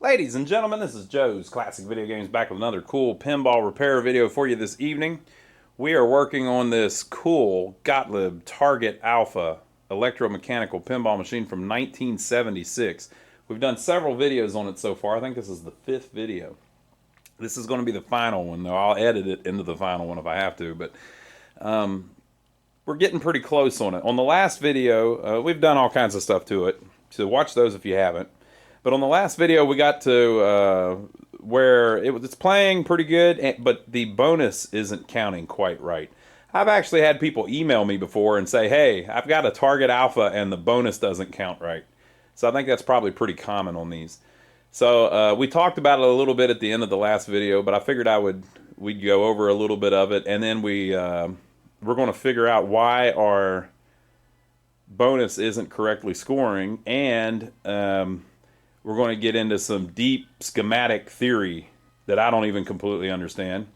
Ladies and gentlemen, this is Joe's Classic Video Games back with another cool pinball repair video for you this evening. We are working on this cool Gottlieb Target Alpha electromechanical pinball machine from 1976. We've done several videos on it so far. I think this is the 5th video. This is going to be the final one, though. I'll edit it into the final one if I have to, but we're getting pretty close on it. On the last video, we've done all kinds of stuff to it, so watch those if you haven't. But on the last video, we got to where it's playing pretty good, but the bonus isn't counting quite right. I've actually had people email me before and say, hey, I've got a Target Alpha and the bonus doesn't count right. So I think that's probably pretty common on these. So we talked about it a little bit at the end of the last video, but I figured we'd go over a little bit of it, and then we're going to figure out why our bonus isn't correctly scoring, and we're going to get into some deep schematic theory that I don't even completely understand.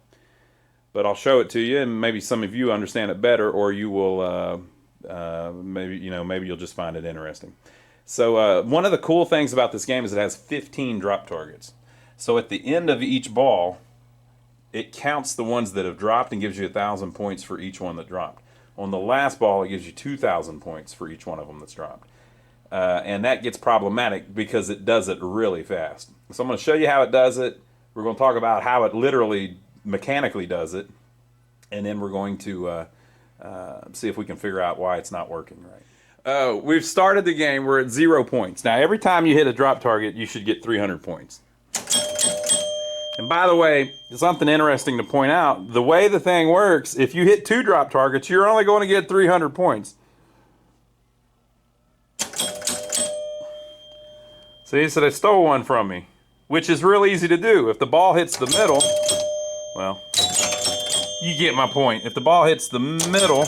But I'll show it to you, and maybe some of you understand it better, or you will maybe you'll just find it interesting. So one of the cool things about this game is it has 15 drop targets. So at the end of each ball, it counts the ones that have dropped and gives you 1,000 points for each one that dropped. On the last ball, it gives you 2,000 points for each one of them that's dropped. And that gets problematic because it does it really fast. So I'm going to show you how it does it. We're going to talk about how it literally mechanically does it. And then we're going to see if we can figure out why it's not working right. We've started the game. We're at 0 points. Now, every time you hit a drop target, you should get 300 points. And by the way, something interesting to point out, the way the thing works, if you hit 2 drop targets, you're only going to get 300 points. See, so they stole one from me, which is real easy to do. If the ball hits the middle, well, you get my point. If the ball hits the middle,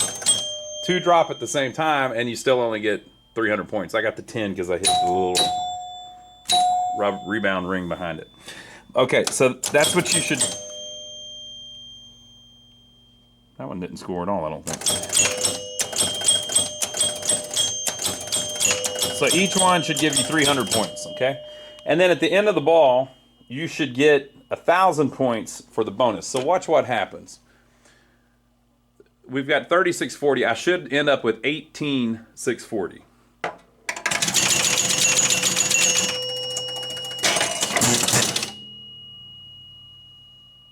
2 drop at the same time, and you still only get 300 points. I got the 10 because I hit the little rebound ring behind it. Okay, so that's what you should... That one didn't score at all, I don't think. So each one should give you 300 points, okay? And then at the end of the ball, you should get 1,000 points for the bonus. So watch what happens. We've got 3640. I should end up with 18,640.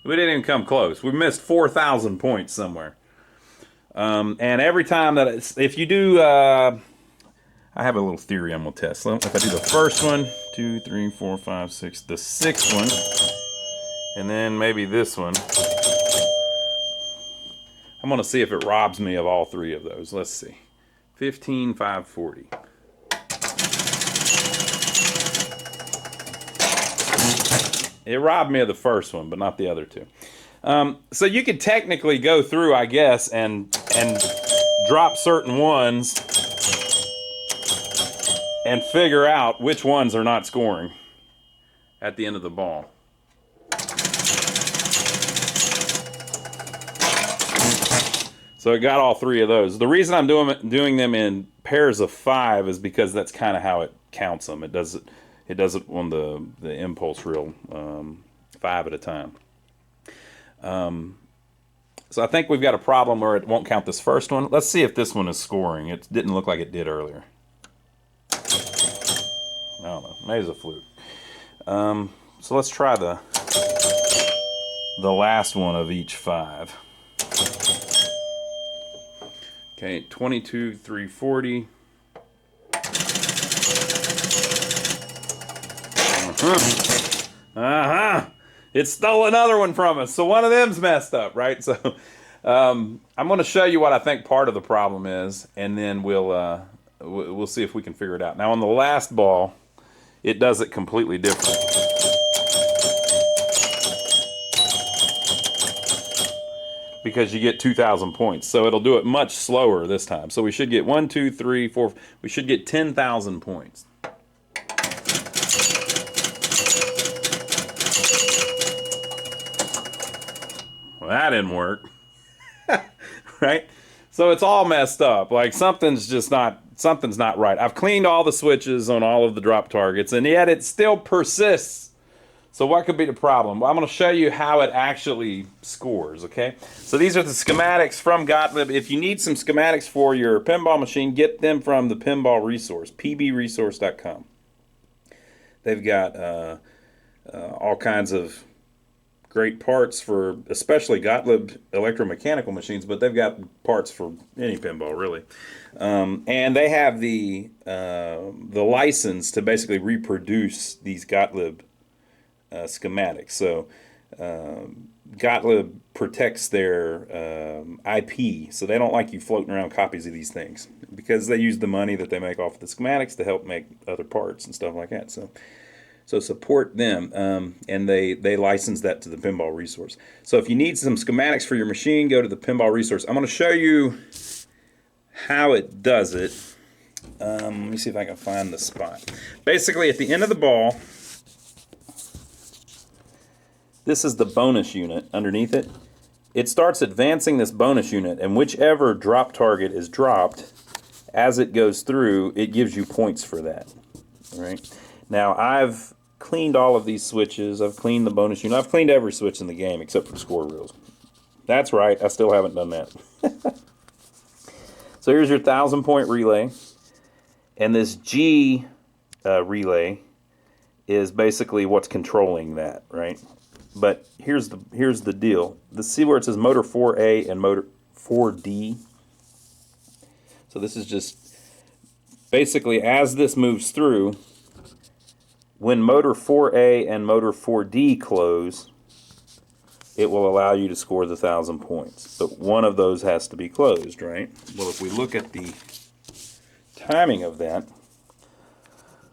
We didn't even come close. We missed 4,000 points somewhere. And every time that if you do, I have a little theory I'm gonna test. So if I do the first one, 2, 3, 4, 5, 6, the 6th one, and then maybe this one, I'm gonna see if it robs me of all 3 of those. Let's see, 15,540. It robbed me of the first one, but not the other 2. So you could technically go through, I guess, and drop certain ones and figure out which ones are not scoring at the end of the ball. So it got all 3 of those. The reason I'm doing them in pairs of 5 is because that's kind of how it counts them. It does it on the impulse reel, 5 at a time. So I think we've got a problem where it won't count this first one. Let's see if this one is scoring. It didn't look like it did earlier. I don't know. Maybe it's a fluke. So let's try the last one of each 5. Okay, 22,340. It stole another one from us. So one of them's messed up, right? So I'm going to show you what I think part of the problem is, and then we'll see if we can figure it out. Now on the last ball, it does it completely different. Because you get 2,000 points. So it'll do it much slower this time. So we should get 1, 2, 3, 4. We should get 10,000 points. Well, that didn't work. Right? So it's all messed up. Like something's not right. I've cleaned all the switches on all of the drop targets, and yet it still persists So what could be the problem? Well, I'm going to show you how it actually scores, okay? So these are the schematics from Gottlieb. If you need some schematics for your pinball machine, get them from the Pinball Resource, pbresource.com. They've got all kinds of great parts for, especially Gottlieb electromechanical machines, but they've got parts for any pinball, really. And they have the license to basically reproduce these Gottlieb schematics. So Gottlieb protects their IP, so they don't like you floating around copies of these things because they use the money that they make off of the schematics to help make other parts and stuff like that. So support them, and they license that to the Pinball Resource. So if you need some schematics for your machine, go to the Pinball Resource. I'm going to show you how it does it. Let me see if I can find the spot. Basically, at the end of the ball, this is the bonus unit underneath it. It starts advancing this bonus unit, and whichever drop target is dropped, as it goes through, it gives you points for that. All right. Now, I've cleaned all of these switches. I've cleaned the bonus unit. I've cleaned every switch in the game except for the score reels. That's right, I still haven't done that. So here's your 1,000-point relay. And this G relay is basically what's controlling that, right? But here's the deal. See where it says motor 4A and motor 4D? So this is just basically as this moves through, when motor 4A and motor 4D close, it will allow you to score the 1,000 points. But one of those has to be closed, right? Well, if we look at the timing of that,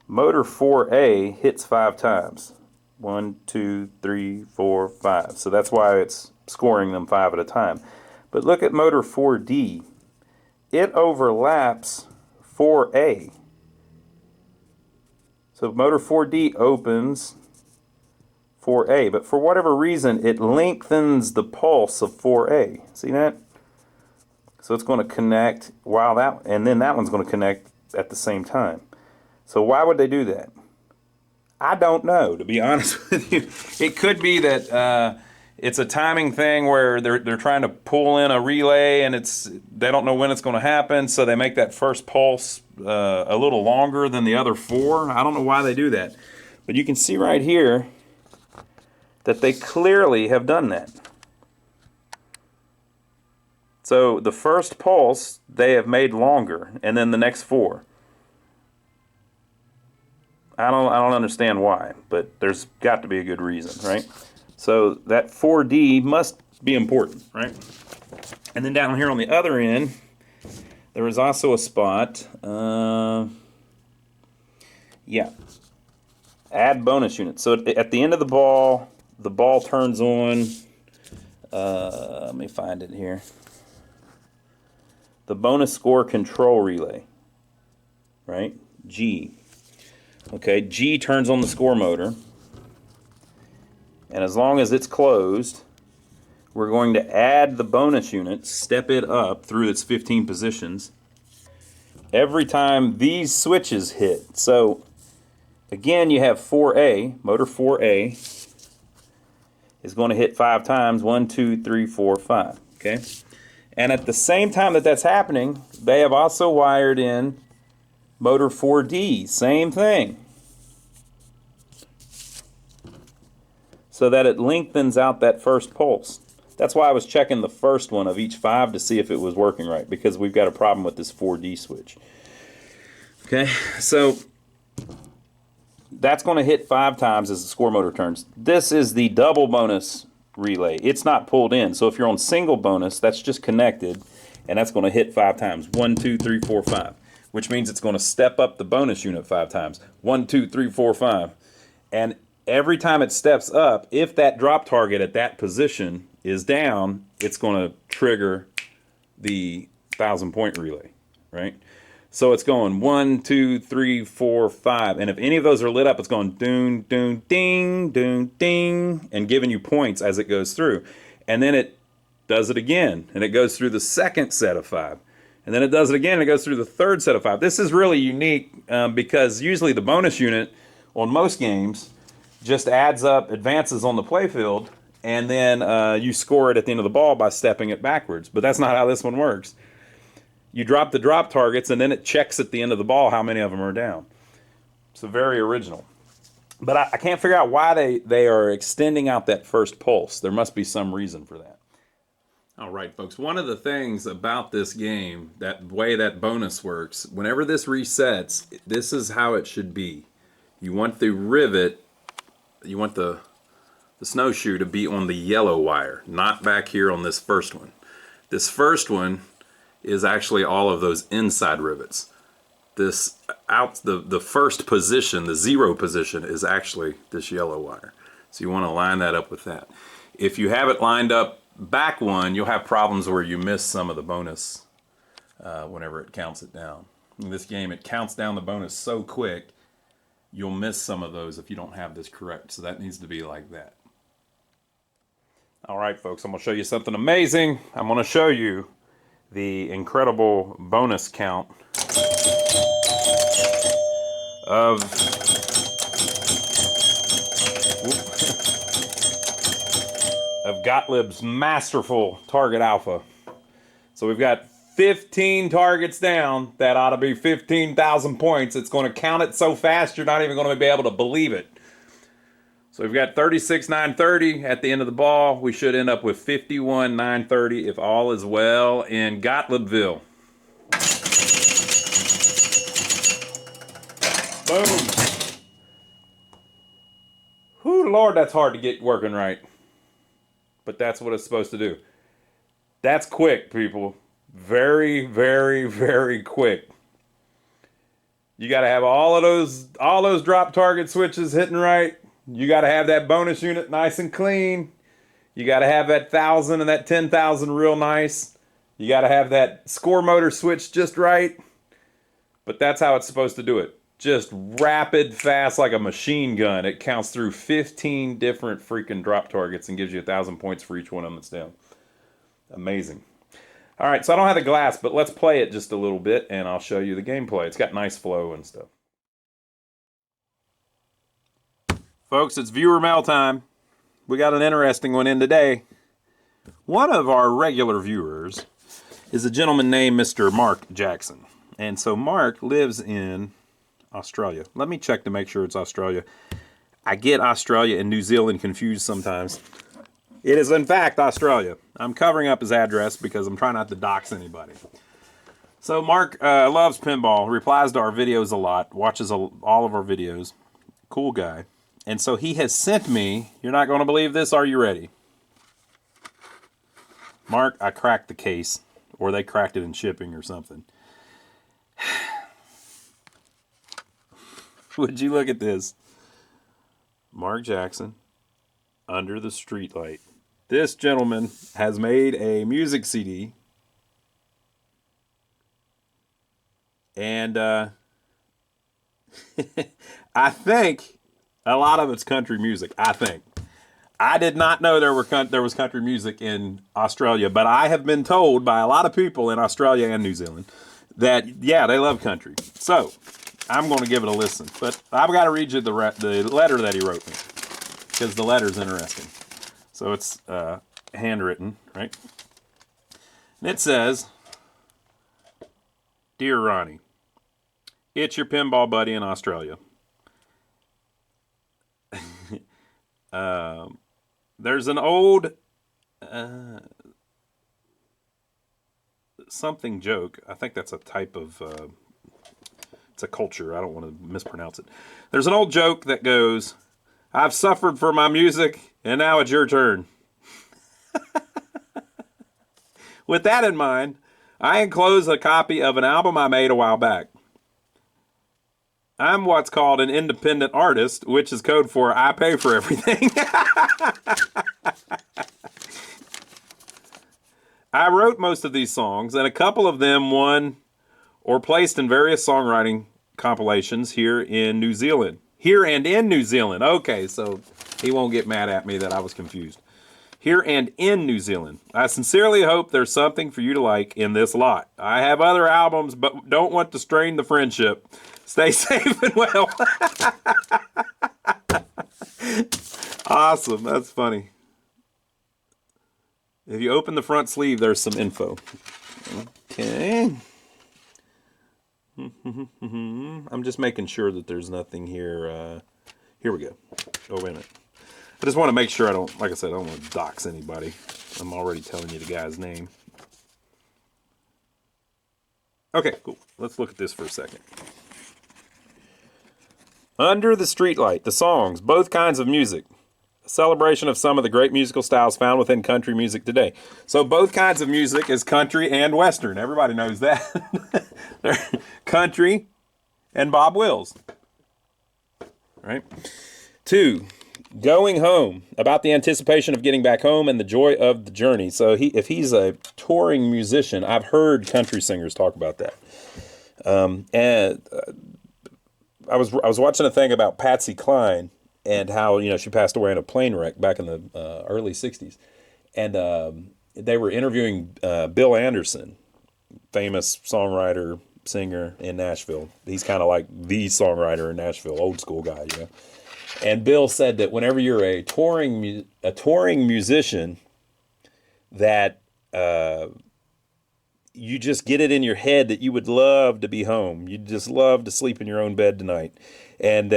motor 4A hits 5 times. 1, 2, 3, 4, 5. So that's why it's scoring them 5 at a time. But look at motor 4D. It overlaps 4A. So motor 4D opens 4A, but for whatever reason, it lengthens the pulse of 4A. See that? So it's going to connect and then that one's going to connect at the same time. So why would they do that? I don't know, to be honest with you. It could be that it's a timing thing where they're trying to pull in a relay and they don't know when it's going to happen, so they make that first pulse a little longer than the other 4. I don't know why they do that. But you can see right here that they clearly have done that. So the first pulse they have made longer, and then the next 4. I don't understand why, but there's got to be a good reason, right? So that 4D must be important, right? And then down here on the other end, there is also a spot. Add bonus units. So at the end of the ball turns on. Let me find it here. The bonus score control relay, right? G. Okay, G turns on the score motor, and as long as it's closed, we're going to add the bonus unit, step it up through its 15 positions, every time these switches hit. So, again, you have 4A, motor 4A, is going to hit 5 times, 1, 2, 3, 4, 5, okay? And at the same time that that's happening, they have also wired in motor 4D, same thing. So that it lengthens out that first pulse. That's why I was checking the first one of each 5 to see if it was working right, because we've got a problem with this 4D switch. Okay, so that's going to hit 5 times as the score motor turns. This is the double bonus relay. It's not pulled in, so if you're on single bonus, that's just connected, and that's going to hit 5 times. 1, 2, 3, 4, 5. Which means it's going to step up the bonus unit 5 times. 1, 2, 3, 4, 5. And every time it steps up, if that drop target at that position is down, it's going to trigger the 1,000-point relay, right? So it's going 1, 2, 3, 4, 5. And if any of those are lit up, it's going doon, doon, ding, doon, ding, and giving you points as it goes through. And then it does it again, and it goes through the second set of 5. And then it does it again, and it goes through the third set of 5. This is really unique because usually the bonus unit on most games just adds up, advances on the playfield, and then you score it at the end of the ball by stepping it backwards. But that's not how this one works. You drop the drop targets, and then it checks at the end of the ball how many of them are down. So very original. But I can't figure out why they are extending out that first pulse. There must be some reason for that. All right, folks. One of the things about this game, that way that bonus works, whenever this resets, this is how it should be. You want the rivet, you want the snowshoe to be on the yellow wire, not back here on this first one. This first one is actually all of those inside rivets. This the first position, the 0 position, is actually this yellow wire. So you want to line that up with that. If you have it lined up back one, you'll have problems where you miss some of the bonus whenever it counts it down. In this game, it counts down the bonus so quick, you'll miss some of those if you don't have this correct. So that needs to be like that. All right, folks, I'm going to show you something amazing. I'm going to show you the incredible bonus count of Gottlieb's masterful target alpha. So we've got 15 targets down. That ought to be 15,000 points. It's going to count it so fast you're not even going to be able to believe it. So we've got 36,930 at the end of the ball. We should end up with 51,930 if all is well in Gottliebville. Boom. Whew, Lord, that's hard to get working right. But that's what it's supposed to do. That's quick, people. Very, very, very quick. You got to have all those drop target switches hitting right. You got to have that bonus unit nice and clean. You got to have that 1,000 and that 10,000 real nice. You got to have that score motor switch just right. But that's how it's supposed to do it. Just rapid, fast, like a machine gun. It counts through 15 different freaking drop targets and gives you 1,000 points for each one of them that's down. Amazing. All right, so I don't have the glass, but let's play it just a little bit, and I'll show you the gameplay. It's got nice flow and stuff. Folks, it's viewer mail time. We got an interesting one in today. One of our regular viewers is a gentleman named Mr. Mark Jackson. And so Mark lives in Australia. Let me check to make sure it's Australia. I get Australia and New Zealand confused sometimes. It is, in fact, Australia. I'm covering up his address because I'm trying not to dox anybody. So Mark loves pinball, replies to our videos a lot, watches all of our videos. Cool guy. And so he has sent me, you're not going to believe this, are you ready? Mark, I cracked the case, or they cracked it in shipping or something. Would you look at this? Mark Jackson, Under the Streetlight. This gentleman has made a music CD. And I think a lot of it's country music, I think. I did not know there was country music in Australia, but I have been told by a lot of people in Australia and New Zealand that, yeah, they love country. So I'm going to give it a listen. But I've got to read you the letter that he wrote me, because the letter's interesting. So it's handwritten, right? And it says, Dear Ronnie, it's your pinball buddy in Australia. There's an old something joke. I think that's a type of it's a culture. I don't want to mispronounce it. There's an old joke that goes, I've suffered for my music and now it's your turn. With that in mind, I enclose a copy of an album I made a while back. I'm what's called an independent artist, which is code for I pay for everything. I wrote most of these songs, and a couple of them won or placed in various songwriting compilations here in New Zealand. Here and in New Zealand. Okay, so he won't get mad at me that I was confused. Here and in New Zealand. I sincerely hope there's something for you to like in this lot. I have other albums, but don't want to strain the friendship. Stay safe and well. Awesome. That's funny. If you open the front sleeve, there's some info. Okay. I'm just making sure that there's nothing here. Here we go. Oh, wait a minute. I just want to make sure I don't, like I said, I don't want to dox anybody. I'm already telling you the guy's name. Okay, cool. Let's look at this for a second. Under the Streetlight, the songs, both kinds of music. A celebration of some of the great musical styles found within country music today. So both kinds of music is country and western. Everybody knows that. Country and Bob Wills. Right? 2, Going Home, about the anticipation of getting back home and the joy of the journey. So if he's a touring musician, I've heard country singers talk about that. And I was watching a thing about Patsy Cline and how, she passed away in a plane wreck back in the early 60s. And they were interviewing Bill Anderson, famous songwriter, singer in Nashville. He's kind of like the songwriter in Nashville, old school guy, And Bill said that whenever you're a touring musician, that you just get it in your head that you would love to be home. You'd just love to sleep in your own bed tonight. And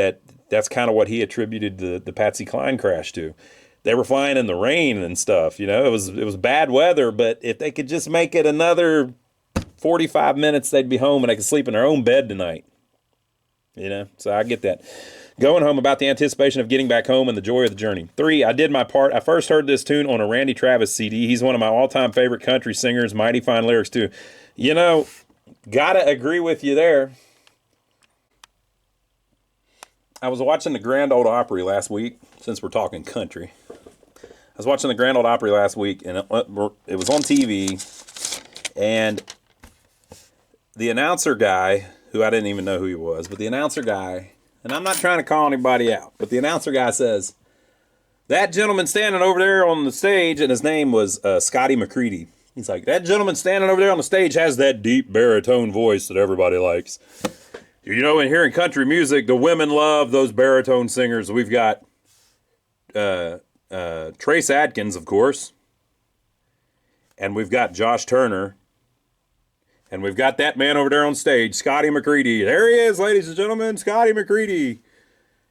that's kind of what he attributed the Patsy Cline crash to. They were flying in the rain and stuff, It was bad weather, but if they could just make it another 45 minutes, they'd be home and they could sleep in their own bed tonight. So I get that. Going Home, about the anticipation of getting back home and the joy of the journey. 3, I Did My Part. I first heard this tune on a Randy Travis CD. He's one of my all-time favorite country singers. Mighty fine lyrics, too. Gotta agree with you there. I was watching the Grand Ole Opry last week, since we're talking country. I was watching the Grand Ole Opry last week, and it was on TV, and the announcer guy, who I didn't even know who he was, but the announcer guy, and I'm not trying to call anybody out, but the announcer guy says, that gentleman standing over there on the stage, and his name was Scotty McCready. He's like, that gentleman standing over there on the stage has that deep baritone voice that everybody likes. And here in country music, the women love those baritone singers. We've got Trace Adkins, of course, and we've got Josh Turner, and we've got that man over there on stage, Scotty McCready. There he is, ladies and gentlemen, Scotty McCready.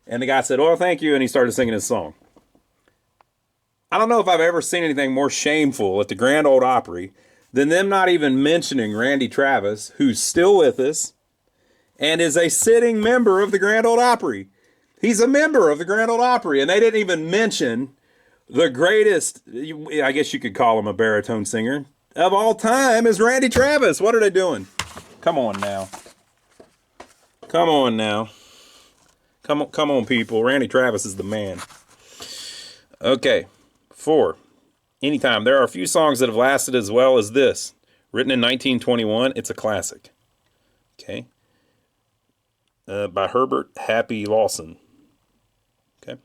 And the guy said, well, thank you, and he started singing his song. I don't know if I've ever seen anything more shameful at the Grand Ole Opry than them not even mentioning Randy Travis, who's still with us, and is a sitting member of the Grand Ole Opry. He's a member of the Grand Ole Opry, and they didn't even mention the greatest, I guess you could call him a baritone singer, of all time is Randy Travis. What are they doing? Come on now. Come on now. Come on, people. Randy Travis is the man. Okay. 4. Anytime. There are a few songs that have lasted as well as this. Written in 1921. It's a classic. Okay. By Herbert Happy Lawson. Okay.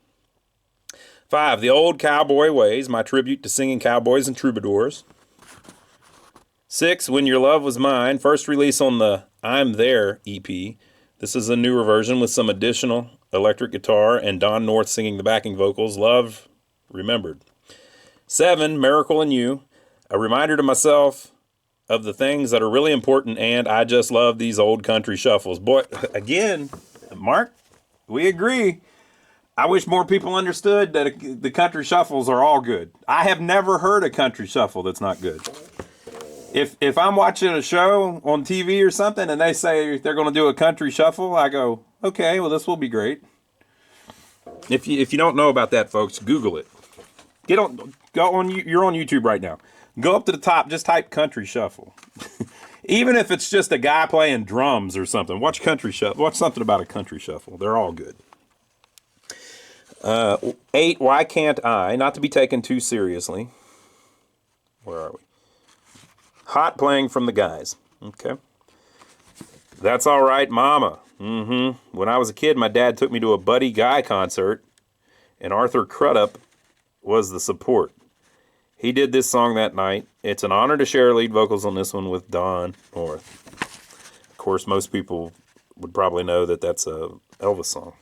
5. The Old Cowboy Ways. My tribute to singing cowboys and troubadours. 6, When Your Love Was Mine, first release on the I'm There EP. This is a newer version with some additional electric guitar and Don North singing the backing vocals. Love Remembered. 7, Miracle in You, a reminder to myself of the things that are really important, and I just love these old country shuffles. Boy, again, Mark, we agree. I wish more people understood that the country shuffles are all good. I have never heard a country shuffle that's not good. If I'm watching a show on TV or something and they say they're going to do a country shuffle, I go, okay, well, this will be great. If you don't know about that, folks, Google it. You're on YouTube right now. Go up to the top, just type country shuffle. Even if it's just a guy playing drums or something, watch country shuffle. Watch something about a country shuffle. They're all good. 8, Why Can't I? Not to be taken too seriously. Where are we? Hot playing from the guys. Okay. That's All Right, Mama. When I was a kid, my dad took me to a Buddy Guy concert, and Arthur Crudup was the support. He did this song that night. It's an honor to share lead vocals on this one with Don North. Of course, most people would probably know that that's a Elvis song.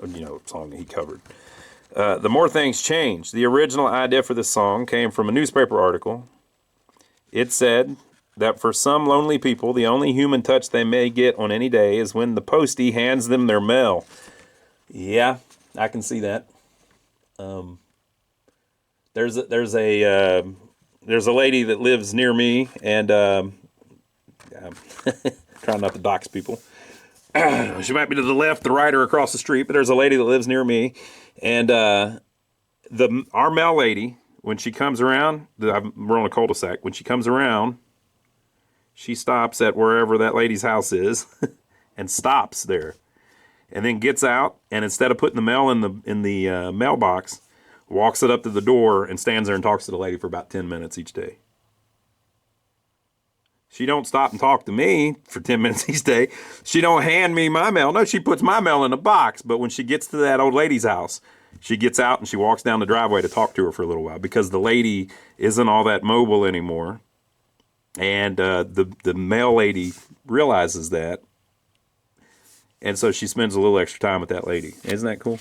A song that he covered. The more things change. The original idea for this song came from a newspaper article. It said that for some lonely people, the only human touch they may get on any day is when the postie hands them their mail. Yeah, I can see that. There's a lady that lives near me, and I'm trying not to dox people. She might be to the left, the right, or across the street, but there's a lady that lives near me, and our mail lady, when she comes around, we're on a cul-de-sac. When she comes around, she stops at wherever that lady's house is, and stops there, and then gets out, and instead of putting the mail in the mailbox, walks it up to the door and stands there and talks to the lady for about 10 minutes each day. She don't stop and talk to me for 10 minutes each day. She don't hand me my mail. No, she puts my mail in a box. But when she gets to that old lady's house, she gets out and she walks down the driveway to talk to her for a little while because the lady isn't all that mobile anymore. And the mail lady realizes that. And so she spends a little extra time with that lady. Isn't that cool?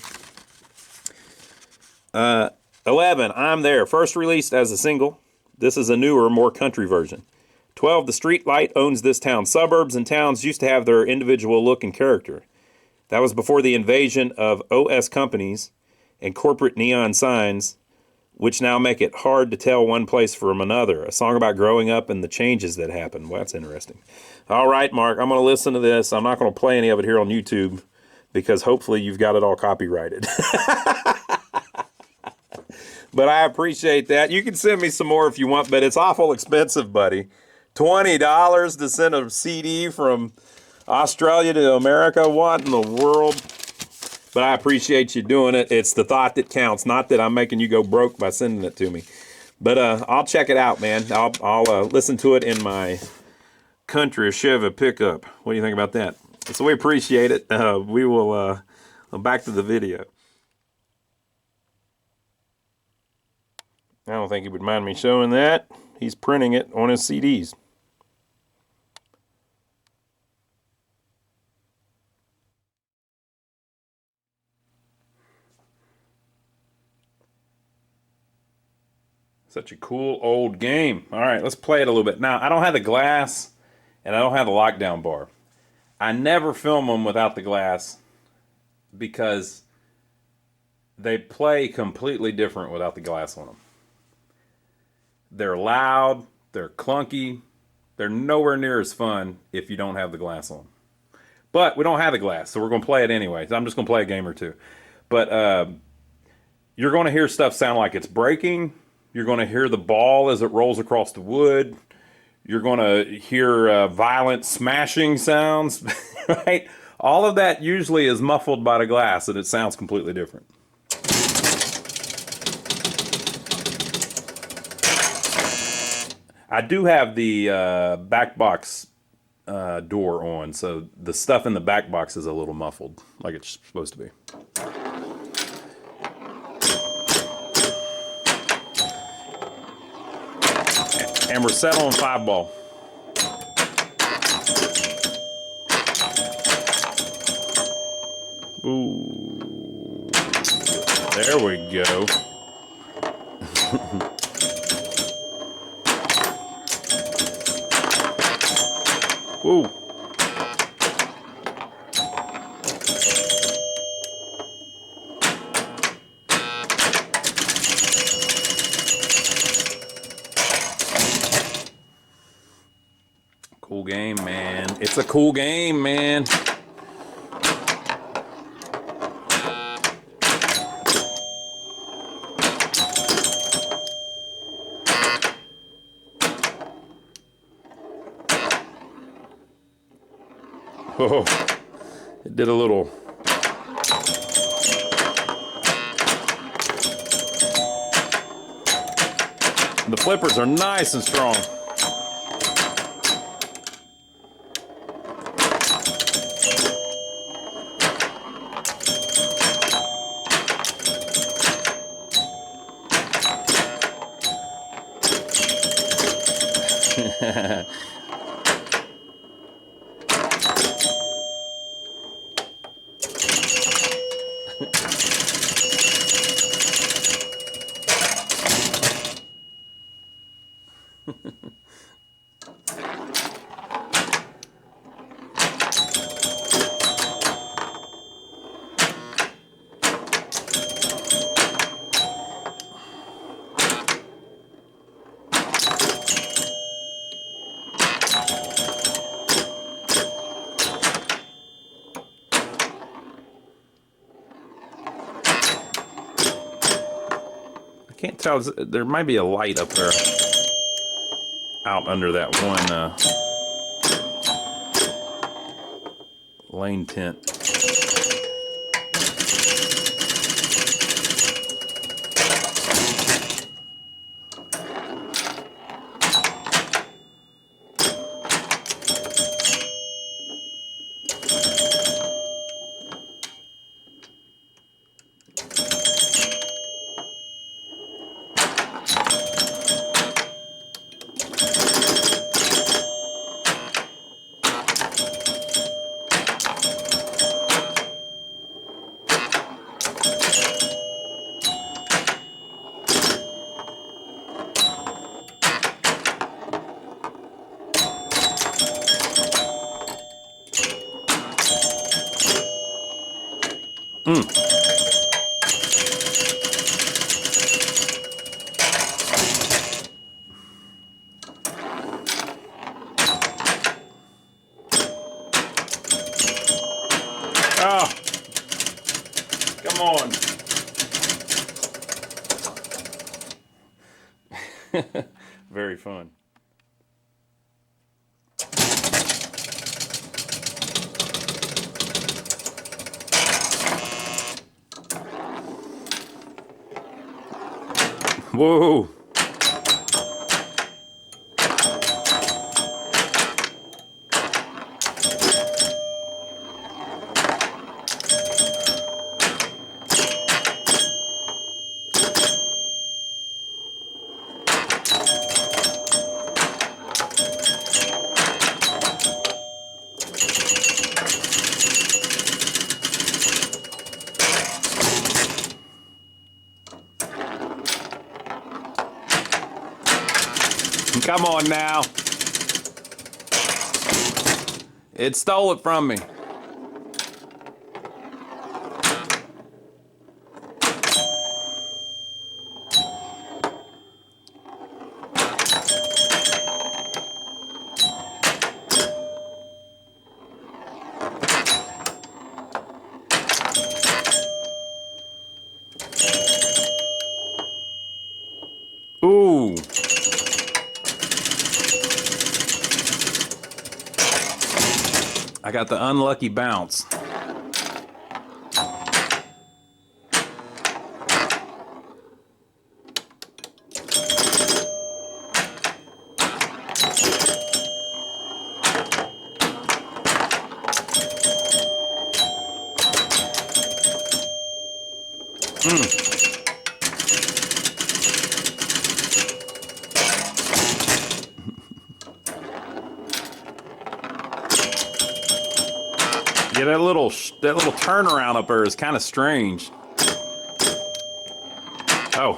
11, I'm There. First released as a single. This is a newer, more country version. 12, The Street Light owns this town. Suburbs and towns used to have their individual look and character. That was before the invasion of OS companies and corporate neon signs, which now make it hard to tell one place from another. A song about growing up and the changes that happen. Well, that's interesting. All right, Mark, I'm going to listen to this. I'm not going to play any of it here on YouTube because hopefully you've got it all copyrighted. But I appreciate that. You can send me some more if you want, but it's awful expensive, buddy. $20 to send a CD from Australia to America. What in the world? But I appreciate you doing it. It's the thought that counts, not that I'm making you go broke by sending it to me. But I'll check it out, man. I'll listen to it in my country Chevy pickup. What do you think about that? So we appreciate it. We will back to the video. I don't think he would mind me showing that. He's printing it on his CDs. Such a cool old game. All right, let's play it a little bit. Now, I don't have the glass, and I don't have the lockdown bar. I never film them without the glass because they play completely different without the glass on them. They're loud, they're clunky, they're nowhere near as fun if you don't have the glass on. But we don't have the glass, so we're going to play it anyway. So I'm just going to play a game or two. But you're going to hear stuff sound like it's breaking. You're going to hear the ball as it rolls across the wood. You're going to hear violent smashing sounds, right? All of that usually is muffled by the glass, and it sounds completely different. I do have the back box door on, so the stuff in the back box is a little muffled, like it's supposed to be. And we're set on 5-ball. Ooh, there we go. Ooh. Cool game, man. It's a cool game, man. Oh, it did a little. The flippers are nice and strong. Can't tell. There might be a light up there out under that one lane tent. Oh, come on. Very fun. Whoa. Come on now. It stole it from me. Ooh. I got the unlucky bounce. Yeah, that little turnaround up there is kind of strange. Oh.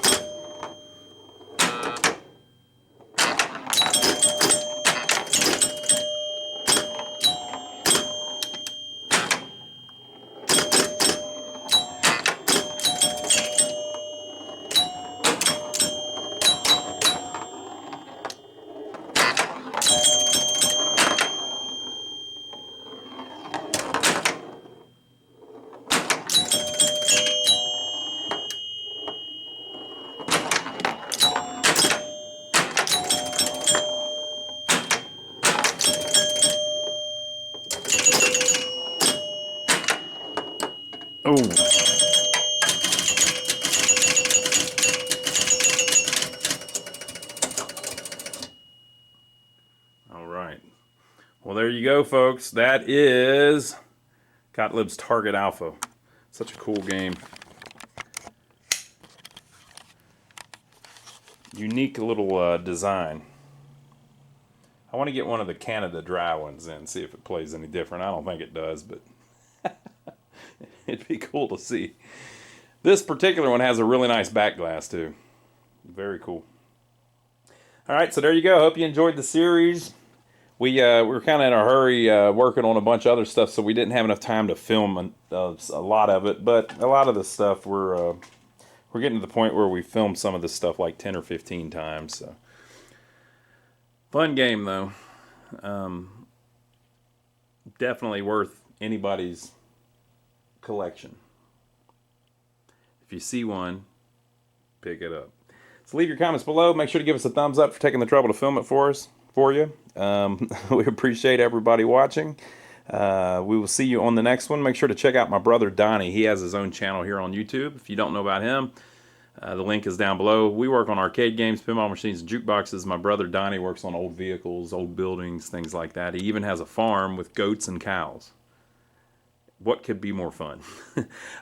Oh. All right. Well, there you go, folks. That is Gottlieb's Target Alpha. Such a cool game. Unique little design. I want to get one of the Canada dry ones in, see if it plays any different. I don't think it does, but it'd be cool to see. This particular one has a really nice back glass too. Very cool. All right, so there you go. Hope you enjoyed the series. We were kind of in a hurry working on a bunch of other stuff, so we didn't have enough time to film a lot of it. But a lot of the stuff we're getting to the point where we filmed some of this stuff like 10 or 15 times. So fun game though. Definitely worth anybody's collection. If you see one, pick it up. So leave your comments below. Make sure to give us a thumbs up for taking the trouble to film it for you. We appreciate everybody watching. We will see you on the next one. Make sure to check out my brother Donnie. He has his own channel here on YouTube. If you don't know about him, the link is down below. We work on arcade games, pinball machines, and jukeboxes. My brother Donnie works on old vehicles, old buildings, things like that. He even has a farm with goats and cows. What could be more fun?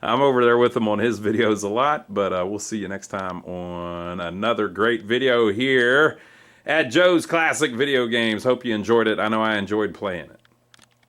I'm over there with him on his videos a lot, but we'll see you next time on another great video here at Joe's Classic Video Games. Hope you enjoyed it. I know I enjoyed playing it.